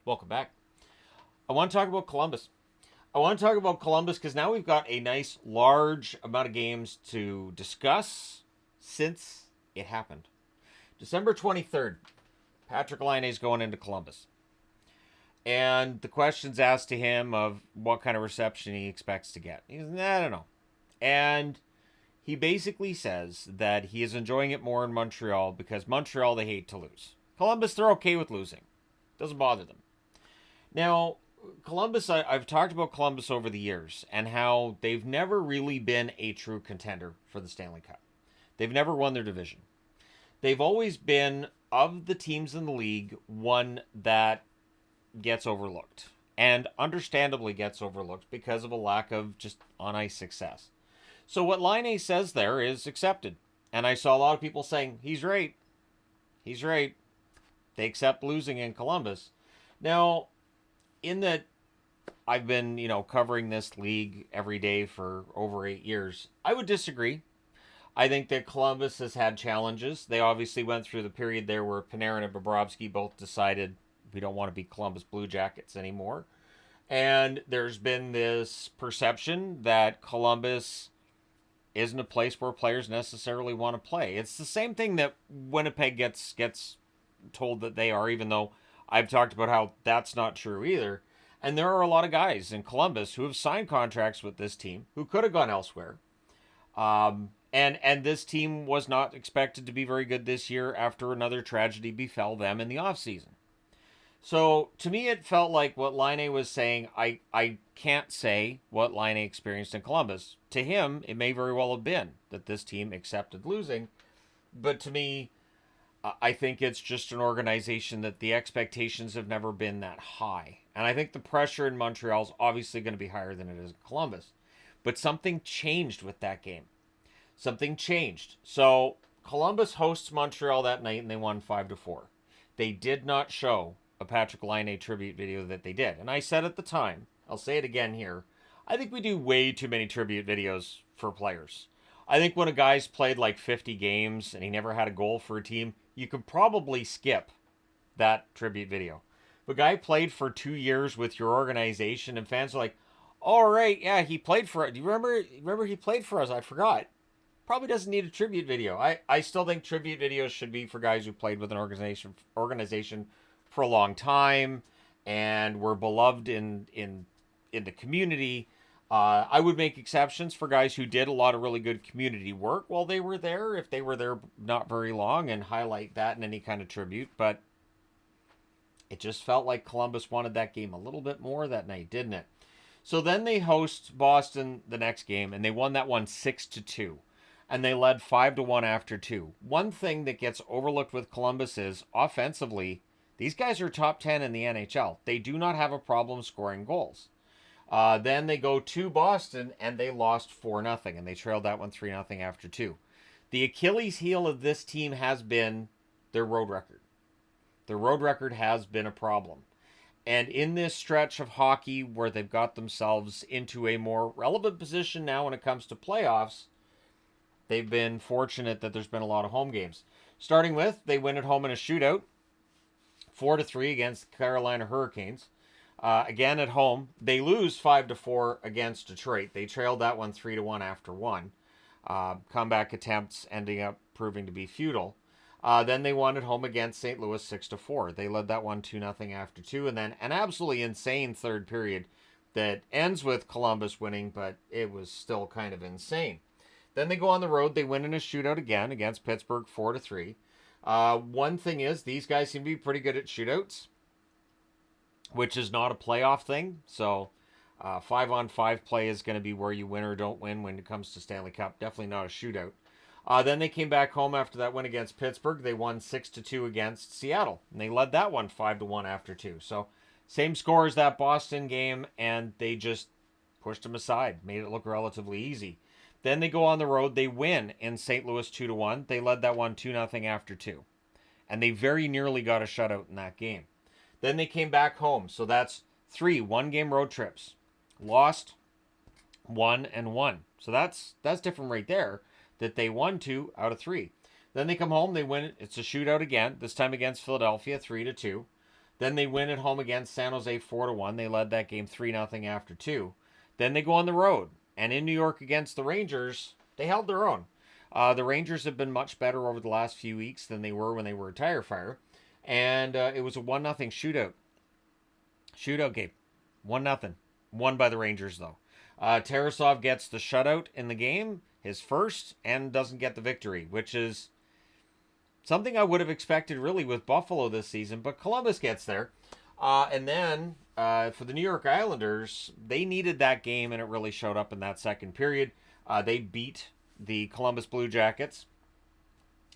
Welcome back. I want to talk about Columbus. I want to talk about Columbus because now we've got a nice, large amount of games to discuss since it happened. December 23rd, Patrick Laine is going into Columbus. And the question's asked to him of what kind of reception he expects to get. He's, I don't know. And he basically says that he is enjoying it more in Montreal because Montreal, they hate to lose. Columbus, they're okay with losing. Doesn't bother them. Now, Columbus, I've talked about Columbus over the years and how they've never really been a true contender for the Stanley Cup. They've never won their division. They've always been, of the teams in the league, one that gets overlooked. And understandably gets overlooked because of a lack of just on-ice success. So what Laine says there is accepted. And I saw a lot of people saying, he's right. He's right. They accept losing in Columbus. Now, in that I've been, covering this league every day for over 8 years, I would disagree. I think that Columbus has had challenges. They obviously went through the period there where Panarin and Bobrovsky both decided we don't want to be Columbus Blue Jackets anymore. And there's been this perception that Columbus isn't a place where players necessarily want to play. It's the same thing that Winnipeg gets told that they are, even though I've talked about how that's not true either. And there are a lot of guys in Columbus who have signed contracts with this team who could have gone elsewhere. And this team was not expected to be very good this year after another tragedy befell them in the offseason. So to me, it felt like what Laine was saying, I can't say what Laine experienced in Columbus. To him, it may very well have been that this team accepted losing. But to me, I think it's just an organization that the expectations have never been that high. And I think the pressure in Montreal is obviously going to be higher than it is in Columbus. But something changed with that game. Something changed. So Columbus hosts Montreal that night and they won 5-4. They did not show a Patrick Laine tribute video that they did. And I said at the time, I'll say it again here, I think we do way too many tribute videos for players. I think when a guy's played like 50 games and he never had a goal for a team, you could probably skip that tribute video. If a guy played for 2 years with your organization and fans are like, all right, yeah, he played for it. Do you remember he played for us? I forgot. Probably doesn't need a tribute video. I still think tribute videos should be for guys who played with an organization for a long time and were beloved in the community. I would make exceptions for guys who did a lot of really good community work while they were there, if they were there not very long, and highlight that in any kind of tribute. But it just felt like Columbus wanted that game a little bit more that night, didn't it? So then they host Boston the next game, and they won that one 6-2. And they led 5-1 after 2. One thing that gets overlooked with Columbus is, offensively, these guys are top 10 in the NHL. They do not have a problem scoring goals. Then they go to Boston, and they lost 4-0, and they trailed that one 3-0 after 2. The Achilles heel of this team has been their road record. Their road record has been a problem. And in this stretch of hockey where they've got themselves into a more relevant position now when it comes to playoffs, they've been fortunate that there's been a lot of home games. Starting with, they win at home in a shootout, 4-3 against the Carolina Hurricanes. Again at home, they lose 5-4 against Detroit. They trailed that one 3-1 after 1. Comeback attempts ending up proving to be futile. Then they won at home against St. Louis 6-4. They led that one 2-0 after 2. And then an absolutely insane third period that ends with Columbus winning, but it was still kind of insane. Then they go on the road. They win in a shootout again against Pittsburgh 4-3. One thing is, these guys seem to be pretty good at shootouts, which is not a playoff thing. So 5-on-5 play is going to be where you win or don't win when it comes to Stanley Cup. Definitely not a shootout. Then they came back home after that win against Pittsburgh. They won 6-2 against Seattle. And they led that one 5-1 after 2. So same score as that Boston game, and they just pushed them aside, made it look relatively easy. Then they go on the road. They win in St. Louis 2-1. They led that one 2-0 after 2. And they very nearly got a shutout in that game. Then they came back home. So that's 3 one-game road trips. Lost 1 and 1. So that's different right there, that they won 2 out of 3. Then they come home. They win. It's a shootout again, this time against Philadelphia, 3-2. Then they win at home against San Jose 4-1. They led that game 3-0 after 2. Then they go on the road. And in New York against the Rangers, they held their own. The Rangers have been much better over the last few weeks than they were when they were a tire fire. And it was a 1-0 shootout. Shootout game. 1-0. Won by the Rangers, though. Tarasov gets the shutout in the game, his first, and doesn't get the victory, which is something I would have expected really with Buffalo this season, but Columbus gets there. And then for the New York Islanders, they needed that game, and it really showed up in that second period. They beat the Columbus Blue Jackets.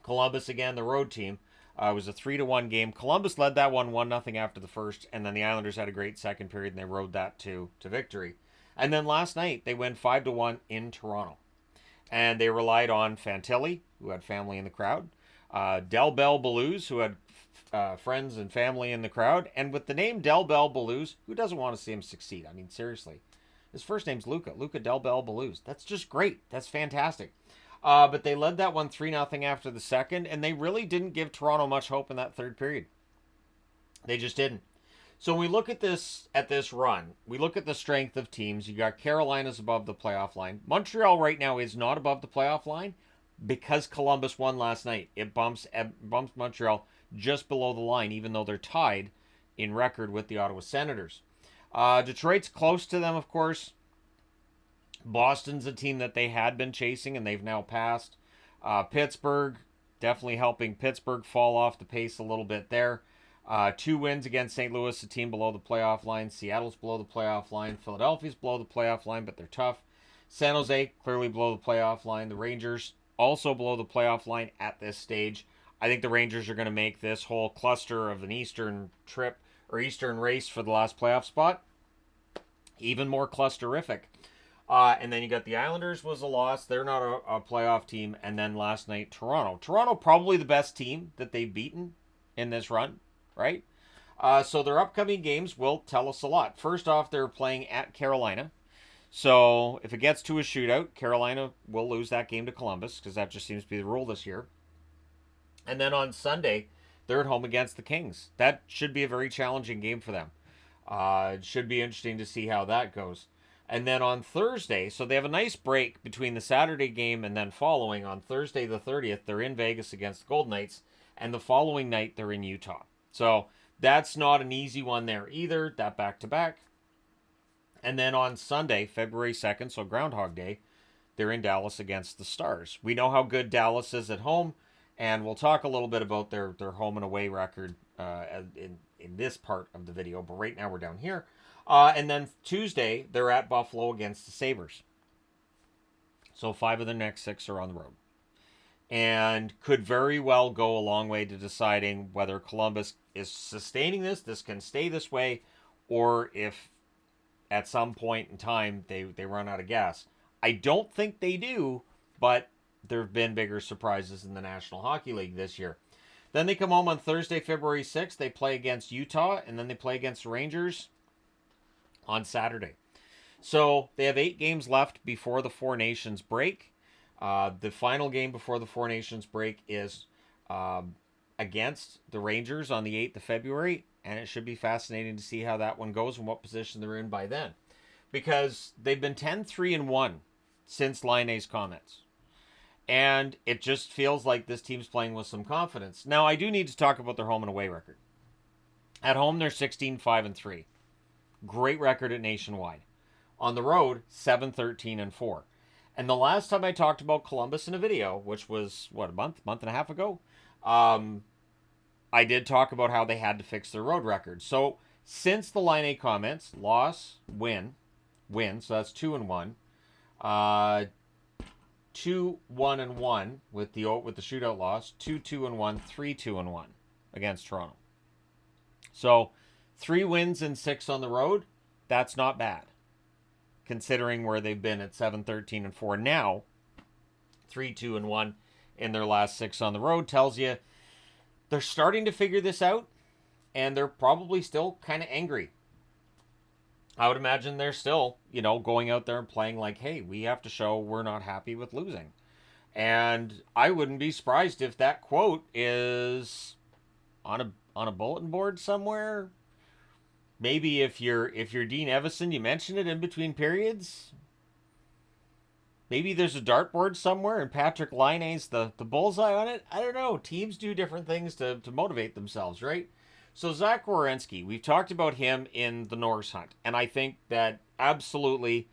Columbus, again, the road team. It was a 3-1 game. Columbus led that one 1-0 after the first, and then the Islanders had a great second period, and they rode that to victory. And then last night, they win 5-1 in Toronto. And they relied on Fantilli, who had family in the crowd, Del Bell Belouz, who had friends and family in the crowd, and with the name Del Bell Belouz, who doesn't want to see him succeed? I mean, seriously. His first name's Luca Del Bell Belouz. That's just great. That's fantastic. But they led that one 3-0 after the second, and they really didn't give Toronto much hope in that third period. They just didn't. So when we look at this run, we look at the strength of teams. You got Carolina's above the playoff line. Montreal right now is not above the playoff line because Columbus won last night. It bumps Montreal just below the line, even though they're tied in record with the Ottawa Senators. Detroit's close to them, of course. Boston's a team that they had been chasing, and they've now passed. Pittsburgh, definitely helping Pittsburgh fall off the pace a little bit there. 2 wins against St. Louis, a team below the playoff line. Seattle's below the playoff line. Philadelphia's below the playoff line, but they're tough. San Jose, clearly below the playoff line. The Rangers, also below the playoff line at this stage. I think the Rangers are going to make this whole cluster of an Eastern trip or Eastern race for the last playoff spot even more clusterific. And then you got the Islanders was a loss. They're not a playoff team. And then last night, Toronto. Toronto probably the best team that they've beaten in this run, right? So their upcoming games will tell us a lot. First off, they're playing at Carolina. So if it gets to a shootout, Carolina will lose that game to Columbus because that just seems to be the rule this year. And then on Sunday, they're at home against the Kings. That should be a very challenging game for them. It should be interesting to see how that goes. And then on Thursday, so they have a nice break between the Saturday game and then following. On Thursday the 30th, they're in Vegas against the Golden Knights. And the following night, they're in Utah. So that's not an easy one there either, that back-to-back. And then on Sunday, February 2nd, so Groundhog Day, they're in Dallas against the Stars. We know how good Dallas is at home, and we'll talk a little bit about their home and away record in this part of the video. But right now we're down here. And then Tuesday, they're at Buffalo against the Sabres. So 5 of the next 6 are on the road. And could very well go a long way to deciding whether Columbus is sustaining this can stay this way, or if at some point in time they run out of gas. I don't think they do, but there have been bigger surprises in the National Hockey League this year. Then they come home on Thursday, February 6th. They play against Utah, and then they play against the Rangers on Saturday. So they have 8 games left before the Four Nations break. The final game before the Four Nations break is against the Rangers on the 8th of February, and it should be fascinating to see how that one goes and what position they're in by then. Because they've been 10-3-1 since Laine's comments. And it just feels like this team's playing with some confidence. Now, I do need to talk about their home and away record. At home, they're 16-5-3. Great record at Nationwide. On the road, 7-13-4. And the last time I talked about Columbus in a video, which was, a month and a half ago, I did talk about how they had to fix their road record. So, since the Laine comments, loss, win, so that's 2-1. 2-1-1 with the shootout loss, 2-2-1, 3-2-1 against Toronto. So 3 wins and 6 on the road, that's not bad, considering where they've been at 7-13-4 now. 3-2-1 in their last 6 on the road tells you they're starting to figure this out, and they're probably still kind of angry. I would imagine they're still, going out there and playing like, hey, we have to show we're not happy with losing. And I wouldn't be surprised if that quote is on on a bulletin board somewhere. Maybe if you're Dean Evison, you mention it in between periods. Maybe there's a dartboard somewhere and Patrick Laine's the bullseye on it. I don't know. Teams do different things to motivate themselves, right? So Zach Werenski, we've talked about him in the Norris Hunt, and I think that absolutely,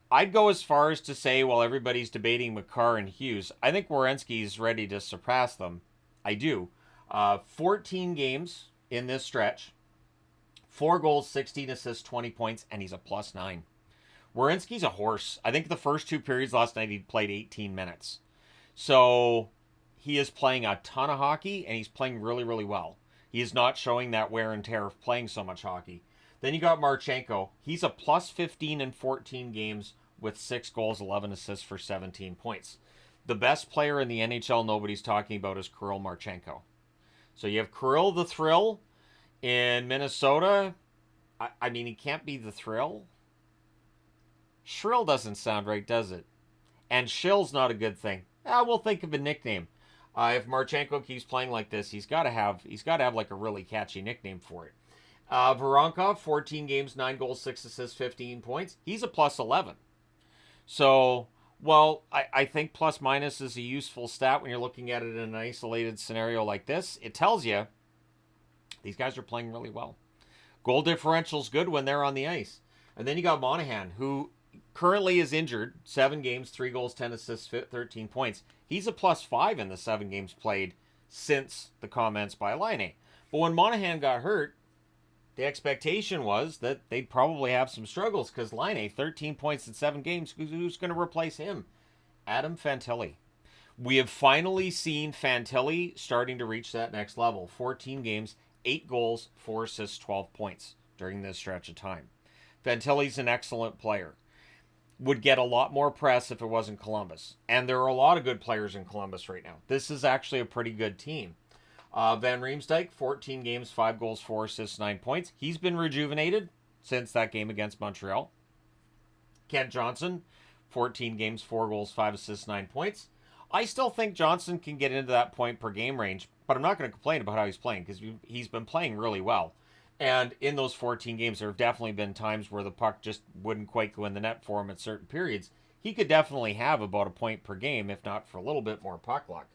I'd go as far as to say, while everybody's debating McCarr and Hughes, I think Werenski's ready to surpass them. I do. 14 games in this stretch, 4 goals, 16 assists, 20 points, and he's a +9. Werenski's a horse. I think the first 2 periods last night he played 18 minutes. So he is playing a ton of hockey, and he's playing really, really well. He is not showing that wear and tear of playing so much hockey. Then you got Marchenko. He's a +15 in 14 games with 6 goals, 11 assists for 17 points. The best player in the NHL nobody's talking about is Kirill Marchenko. So you have Kirill the Thrill in Minnesota. I mean, he can't be the Thrill. Shrill doesn't sound right, does it? And Shill's not a good thing. We'll think of a nickname. If Marchenko keeps playing like this, he's got to have like a really catchy nickname for it. Voronkov, 14 games, 9 goals, 6 assists, 15 points. He's a +11. So, well, I think plus minus is a useful stat when you're looking at it in an isolated scenario like this. It tells you these guys are playing really well. Goal differential's good when they're on the ice. And then you got Monahan, who currently is injured. 7 games, 3 goals, 10 assists, 13 points. He's a +5 in the 7 games played since the comments by Laine. But when Monahan got hurt, the expectation was that they'd probably have some struggles because Laine, 13 points in 7 games, who's going to replace him? Adam Fantilli. We have finally seen Fantilli starting to reach that next level. 14 games, 8 goals, 4 assists, 12 points during this stretch of time. Fantilli's an excellent player. Would get a lot more press if it wasn't Columbus. And there are a lot of good players in Columbus right now. This is actually a pretty good team. Van Riemsdyk, 14 games, 5 goals, 4 assists, 9 points. He's been rejuvenated since that game against Montreal. Kent Johnson, 14 games, 4 goals, 5 assists, 9 points. I still think Johnson can get into that point per game range, but I'm not going to complain about how he's playing because he's been playing really well. And in those 14 games, there have definitely been times where the puck just wouldn't quite go in the net for him at certain periods. He could definitely have about a point per game, if not for a little bit more puck luck.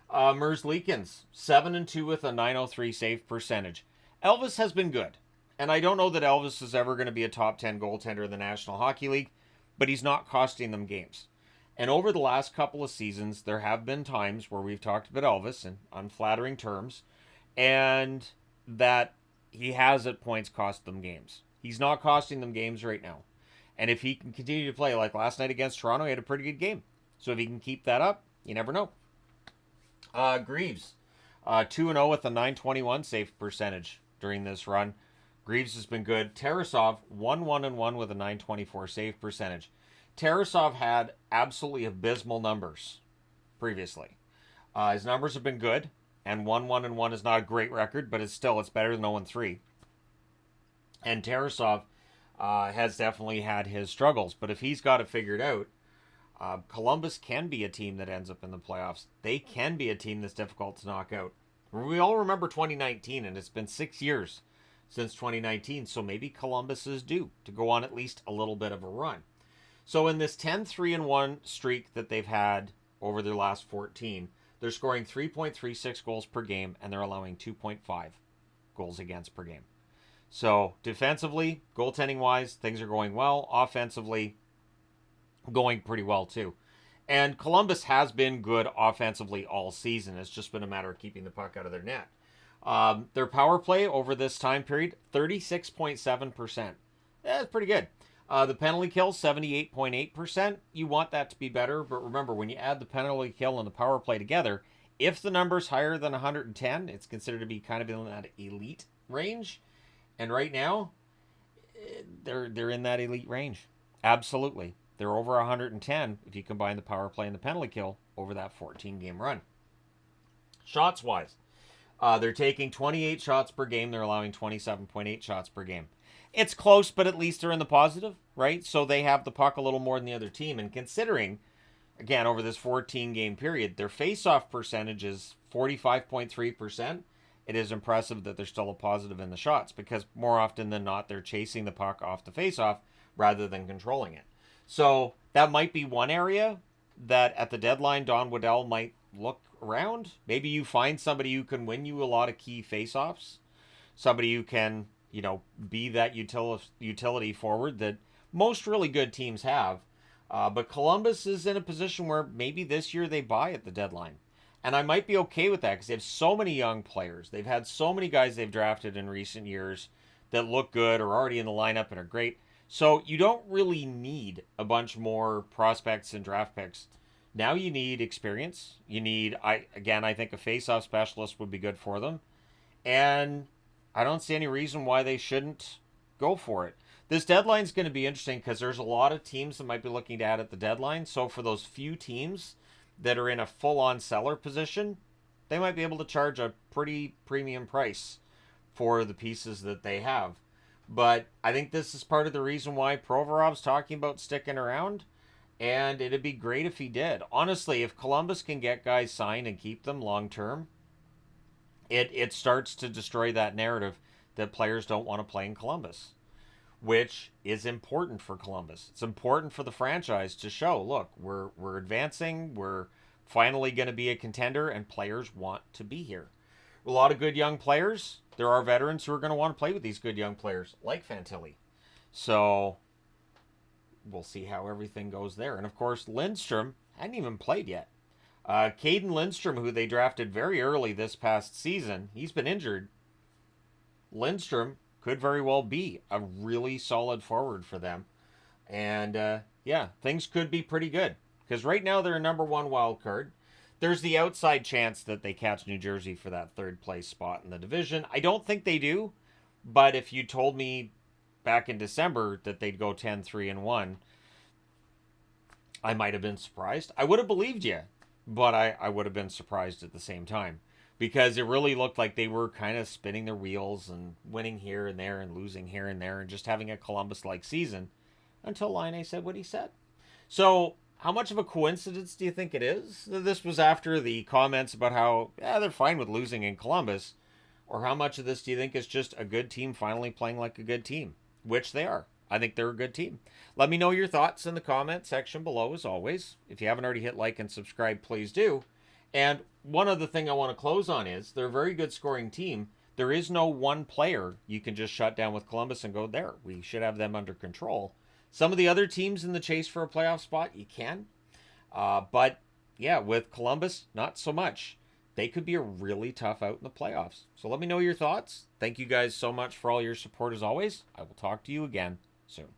Merzlikins, 7-2 with a .903 save percentage. Elvis has been good. And I don't know that Elvis is ever going to be a top 10 goaltender in the National Hockey League, but he's not costing them games. And over the last couple of seasons, there have been times where we've talked about Elvis in unflattering terms, and that he has at points cost them games. He's not costing them games right now. And if he can continue to play like last night against Toronto, he had a pretty good game. So if he can keep that up, you never know. Greaves, 2-0 with a .921 save percentage during this run. Greaves has been good. Tarasov, 1-1-1 with a .924 save percentage. Tarasov had absolutely abysmal numbers previously. His numbers have been good, and 1-1-1 is not a great record, but it's better than 0-3. And Tarasov has definitely had his struggles, but if he's got it figured out, Columbus can be a team that ends up in the playoffs. They can be a team that's difficult to knock out. We all remember 2019, and it's been 6 years since 2019, so maybe Columbus is due to go on at least a little bit of a run. So in this 10-3-1 streak that they've had over their last 14, they're scoring 3.36 goals per game, and they're allowing 2.5 goals against per game. So defensively, goaltending-wise, things are going well. Offensively, going pretty well too. And Columbus has been good offensively all season. It's just been a matter of keeping the puck out of their net. Their power play over this time period, 36.7%. That's pretty good. The penalty kill, 78.8%. You want that to be better, but remember, when you add the penalty kill and the power play together, if the number's higher than 110, it's considered to be kind of in that elite range. And right now, they're in that elite range. Absolutely. They're over 110 if you combine the power play and the penalty kill over that 14-game run. Shots-wise, they're taking 28 shots per game. They're allowing 27.8 shots per game. It's close, but at least they're in the positive, right? So they have the puck a little more than the other team. And considering, again, over this 14-game period, their face-off percentage is 45.3%, it is impressive that they're still a positive in the shots, because more often than not, they're chasing the puck off the faceoff rather than controlling it. So that might be one area that at the deadline, Don Waddell might look around. Maybe you find somebody who can win you a lot of key faceoffs, somebody who can, be that utility forward that most really good teams have. But Columbus is in a position where maybe this year they buy at the deadline. And I might be okay with that because they have so many young players. They've had so many guys they've drafted in recent years that look good or already in the lineup and are great. So you don't really need a bunch more prospects and draft picks. Now you need experience. You need, I think a face-off specialist would be good for them. And I don't see any reason why they shouldn't go for it. This deadline's going to be interesting because there's a lot of teams that might be looking to add at the deadline. So for those few teams that are in a full-on seller position, they might be able to charge a pretty premium price for the pieces that they have. But I think this is part of the reason why Provorov's talking about sticking around, and it'd be great if he did. Honestly, if Columbus can get guys signed and keep them long-term, it starts to destroy that narrative that players don't want to play in Columbus, which is important for Columbus. It's important for the franchise to show, look, we're advancing, we're finally going to be a contender, and players want to be here. A lot of good young players. There are veterans who are going to want to play with these good young players, like Fantilli. So we'll see how everything goes there. And of course, Lindstrom hadn't even played yet. Caden Lindstrom, who they drafted very early this past season, he's been injured. Lindstrom could very well be a really solid forward for them. And things could be pretty good. Because right now they're a number one wild card. There's the outside chance that they catch New Jersey for that third place spot in the division. I don't think they do. But if you told me back in December that they'd go 10-3-1, I might have been surprised. I would have believed you. But I would have been surprised at the same time. Because it really looked like they were kind of spinning their wheels and winning here and there and losing here and there and just having a Columbus-like season until Laine said what he said. So how much of a coincidence do you think it is that this was after the comments about how they're fine with losing in Columbus? Or how much of this do you think is just a good team finally playing like a good team? Which they are. I think they're a good team. Let me know your thoughts in the comment section below, as always. If you haven't already hit like and subscribe, please do. And one other thing I want to close on is they're a very good scoring team. There is no one player you can just shut down with Columbus and go, there, we should have them under control. Some of the other teams in the chase for a playoff spot, you can. But with Columbus, not so much. They could be a really tough out in the playoffs. So let me know your thoughts. Thank you guys so much for all your support as always. I will talk to you again soon.